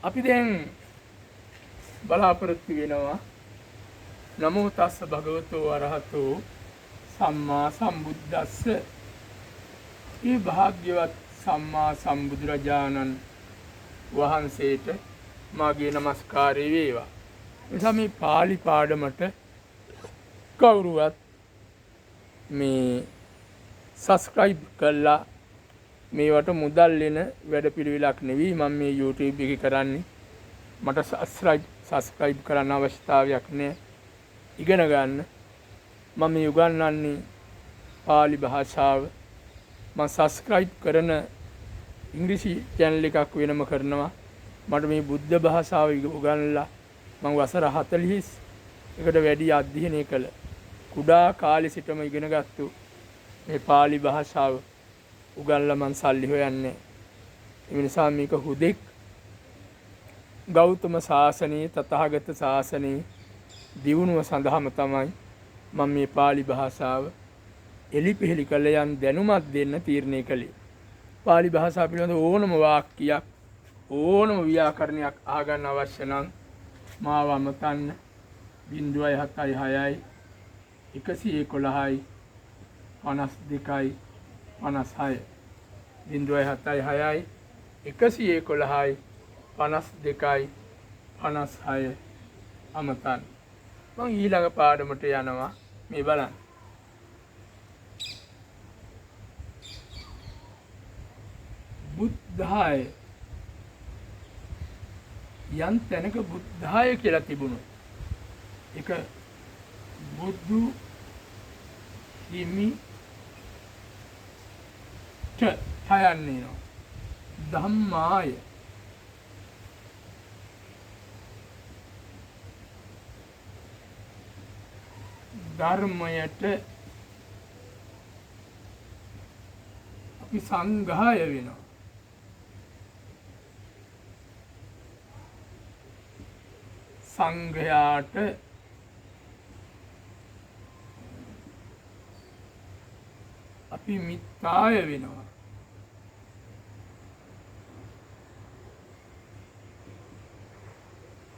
අපි දැන් බලාපොරොත්තු වෙනවා නමෝ තස්ස භගවතෝ අරහතෝ සම්මා සම්බුද්දස්ස. මේ භාග්‍යවත් සම්මා සම්බුදුරජාණන් වහන්සේට මාගේ নমස්කාරය වේවා. එනිසා මේ පාලි පාඩමට කවුරුවත් මේ සබ්ස්ක්‍රයිබ් කළා මේවට මුදල් වෙන වැඩපිළිවෙලක් නෙවෙයි මම මේ YouTube එකේ කරන්නේ. මට සබස්ක්‍රයිබ් කරන්න අවශ්‍යතාවයක් නැහැ. ඉගෙන ගන්න මම මේ උගන්වන්නේ පාලි භාෂාව. මම සබස්ක්‍රයිබ් කරන ඉංග්‍රීසි channel එකක් වෙනම කරනවා. මට මේ බුද්ධ භාෂාව උගන්වලා මම වසර 40කට වැඩි අධ්‍යයනය කළ කුඩා කාලේ සිටම ඉගෙන ගත්තු මේ පාලි භාෂාව උගන්ලා මං සල්ලි හොයන්නේ. ඒ නිසා මේක හුදෙක් ගෞතම සාසනයේ තථාගත සාසනයේ දියුණුව සඳහාම තමයි මම මේ පාලි භාෂාව එලිපෙහෙලි කළ යන් දැනුමක් දෙන්න තීරණය කළේ. පාලි භාෂාව පිළිබඳ ඕනම වාක්‍යයක් ඕනම ව්‍යාකරණයක් අහගන්න අවශ්‍ය නම් මාව අමතන්න 076 111යි 52යි 56 076යි 111යි 52යි 56 අමතන්න. මම ඊළඟ පාඩමට යනවා. මේ බලන්න. බුද්ධාය යම් තැනක බුද්ධාය කියලා තිබුණොත් ඒක බුදු හිමි හයන්නේ නෝ ධම්මාය ධර්මයට අපි සංඝාය වෙනවා. සංඝයාට අපි මිත්‍රාය වෙනවා.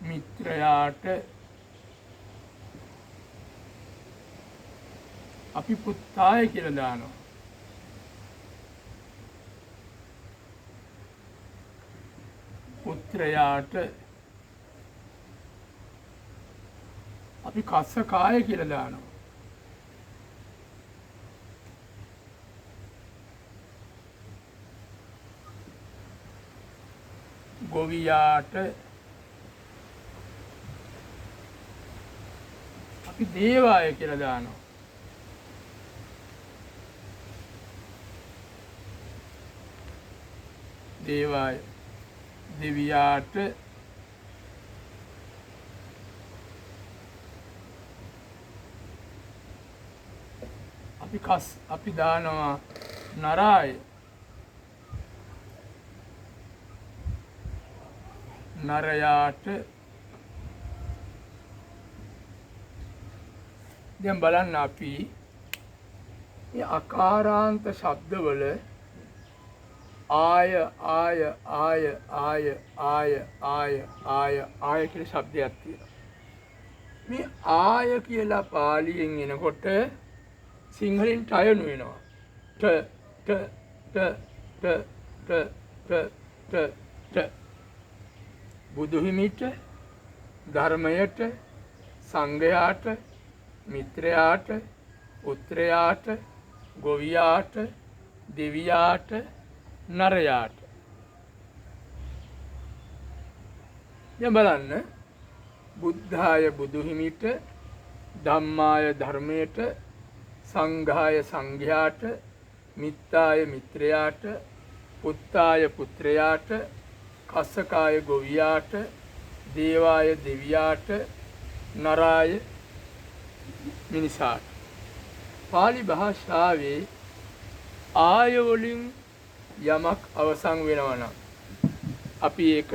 මිත්‍රයාට අපි පුත්තාය කියලා දානවා. පුත්‍රයාට අපි කස්සකාය කියලා දානවා. ගොවියාට අපි දේවාය කියලා දානවා. දේවාය දෙවියාට අපි දානවා නරාය. නරයාට දැන් බලන්න අපි මේ අකාරාන්ත ශබ්දවල ආය ආය ආය ආය ආය ආය ආය ආය කියලා ශබ්දයක් තියෙනවා. මේ ආය කියලා පාලියෙන් එනකොට සිංහලෙන් ටයනු වෙනවා. ට ට ට ට ට ට ට ට බුදු හිමිට ධර්මයට සංඝයාට මිත්‍රයාට පුත්‍රයාට ගොවියාට දෙවියාට නරයාට. දැන් බලන්න බුද්ධාය බුදු හිමිට ධම්මාය ධර්මයට සංඝාය සංඝයාට මිත්තාය මිත්‍රයාට පුත්තාය පුත්‍රයාට කස්සකාය ගොවියාට දේවාය දෙවියාට නරාය මිනිසාට. පාලි භාෂාවේ ආය වලින් යමක් අවසන් වෙනවා නම් අපි ඒක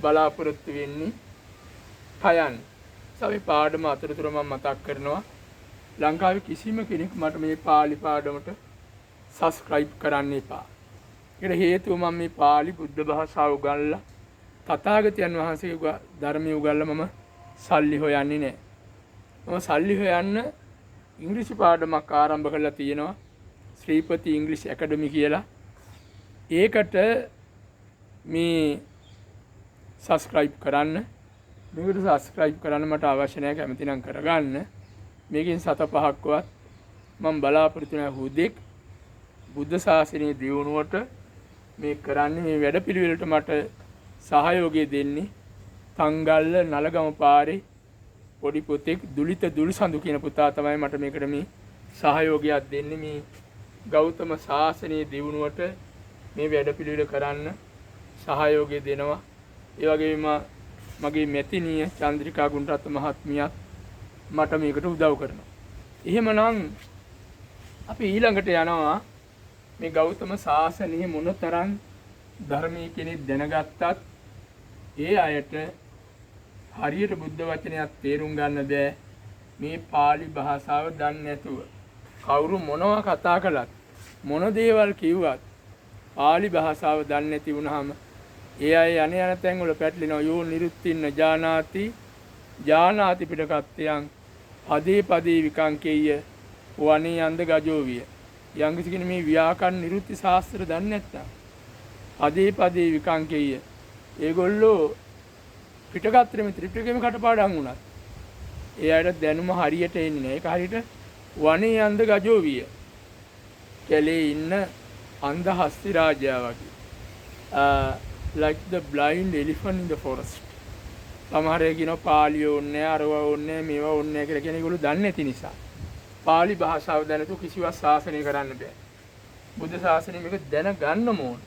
බලාපොරොත්තු වෙන්නේ හයන්. සමේ පාඩම අතරතුර මම මතක් කරනවා ලංකාවේ කිසිම කෙනෙක් මට මේ පාලි පාඩමට සබස්ක්‍රයිබ් කරන්න එපා. ඒකට හේතුව මම මේ පාලි බුද්ධ භාෂාව උගන්ලා තථාගතයන් වහන්සේගේ ධර්මයේ උගල්ලා මම සල්ලි හොයන්නේ නැහැ. මම සල්ලි හොයන්න ඉංග්‍රීසි පාඩමක් ආරම්භ කරලා තියෙනවා. ශ්‍රීපති ඉංග්‍රීසි ඇකඩමි කියලා. ඒකට මේ සබස්ක්‍රයිබ් කරන්න. මේකට සබස්ක්‍රයිබ් කරන්න මට අවශ්‍ය නැහැ, කැමති නම් කරගන්න. මේකෙන් 7-5ක්වත් මම බලාපොරොත්තු වෙන හුදෙක් බුද්ධ ශාසනයේ දියුණුවට මේ කරන්නේ. මේ වැඩපිළිවෙලට මට සහයෝගය දෙන්නේ තංගල්ල නලගම පාරේ පොඩි පුතෙක් දුලිත දුල්සඳු කියන පුතා තමයි මට මේකට මේ සහයෝගයක් දෙන්නේ. මේ ගෞතම ශාසනයේ දියුණුවට මේ වැඩපිළිවෙල කරන්න සහයෝගය දෙනවා. ඒ වගේම මගේ මෙතිනිය චන්ද්‍රිකා ගුණරත්න මහත්මියත් මට මේකට උදව් කරනවා. එහෙමනම් අපි ඊළඟට යනවා මේ ගෞතම ශාසනයේ මොනතරම් ධර්මයේ කෙනෙක් දැනගත්තත් ඒ අයට හරියට බුද්ධ වචනයක් තේරුම් ගන්න බෑ මේ pāli භාෂාව දන්නේ නැතුව. කවුරු මොනවා කතා කළත් මොන දේවල් කිව්වත් pāli භාෂාව දන්නේ නැති වුනහම ඒ අය යන තැන් වල පැටලෙනවා. යෝ නිරුත්තින්න ජානාති ජානාති පිටකත්යන් පදේ පදේ විකංකේය වනේ යන්ද ගජෝවිය. යම් කිසි කෙනෙක් මේ ව්‍යාකරණ නිරුත්ති ශාස්ත්‍ර දන්නේ නැත්නම් පදේ පදේ විකංකේය ඒගොල්ලෝ පිටකත්‍රෙම ත්‍රිපිටකෙම කටපාඩම් වුණත් ඒ අයට දැනුම හරියට එන්නේ නැහැ. ඒක හරියට වනේ යන්ද ගජෝවිය. කැලේ ඉන්න අන්ධ හස්ති රාජයා වගේ. Like the blind elephant in the forest. සමහර අය කියනවා පාලිය ඕනේ, අරව ඕනේ, මේවා ඕනේ කියලා කියන ඒගොල්ලෝ දන්නේ නැති නිසා. පාලි භාෂාව දැනතු කිසිවක් ශාසනය කරන්න බෑ. බුද්ධ ශාසනය මේක දැනගන්න ඕන.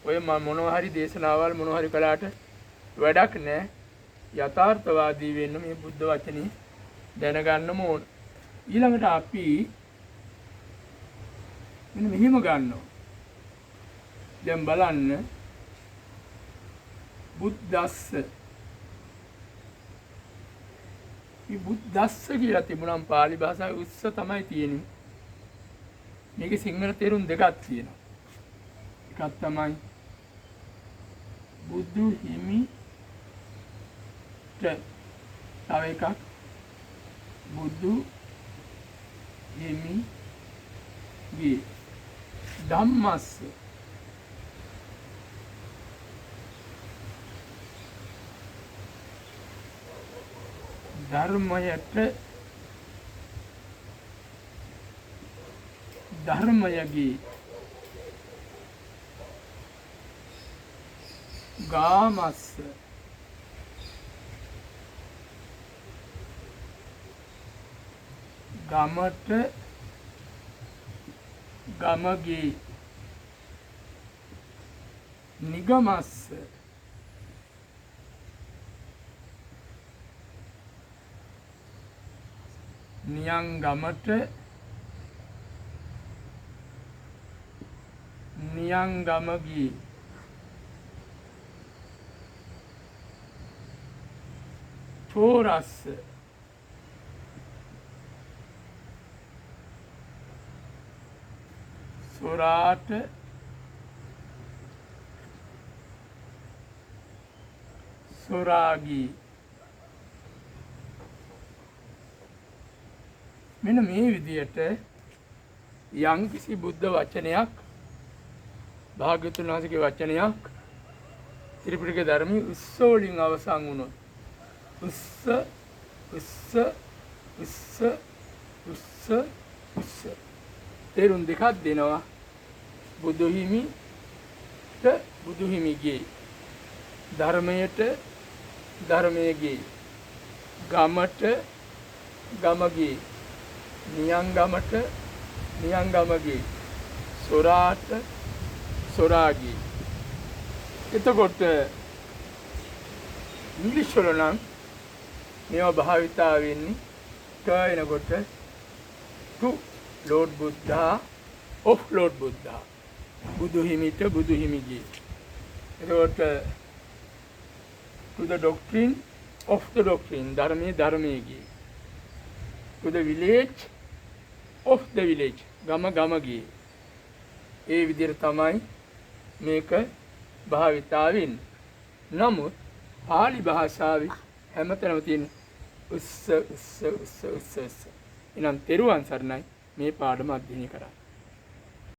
ඔය මොනවා හරි දේශනාවල් මොනවා හරි කළාට වැඩක් නැහැ. යථාර්ථවාදී වෙන්න මේ බුද්ධ වචනේ දැනගන්න ඕන. ඊළඟට අපි මෙන්න මෙහිම ගන්නවා. දැන් බලන්න බුද්දස්ස. මේ බුද්දස්ස කියලා තිබුණාම පාලි භාෂාවේ උස්ස තමයි තියෙන්නේ. මේකේ සිංහල තේරුම් දෙකක් තියෙනවා. එකක් තමයි බුදු හිමි තව එකක් බුදු හිමි ගේ ධම්මස්ස. ධර්මයට ධර්මයගේ ගාමස්ස ගමට ගමගේ නිගමස්ස නියං ගමට නියං ගමගේ චෝරස්ස සොරාට සොරාගී. මෙන්න මේ විදියට යම් කිසි බුද්ධ වචනයක් භාග්‍යවතුන් වහන්සේගේ වචනයක් ත්‍රිපිටක ධර්මයේ උස්ස වලින් අවසන් වුණොත් උස්ස තේරුම් දෙකක් දෙනවා. බුදු හිමිට බුදු හිමිගේ, ධර්මයට ධර්මයේගේ, ගමට ගමගේ, නියංගමට නියංගමගේ, සොරාට සොරාගේ. එතකොට ඉංග්‍රීසි වල නම් මේවා භාවිතා වෙන්නේ කයනකොට to Lord Buddha of Lord Buddha. බුදු හිමිට බුදු හිමිගේ. එතකොට to the doctrine of the doctrine, ධර්මයේ ධර්මයේගේ. to the village of the village, ගම ගමගේ. ඒ විදිහට තමයි මේක භාවිතා වෙන්නේ. නමුත් පාලි භාෂාවේ හැමතැනම තියෙන උස්ස. එනම් තෙරුවන් සරණයි මේ පාඩම අධ්‍යයනය කරා.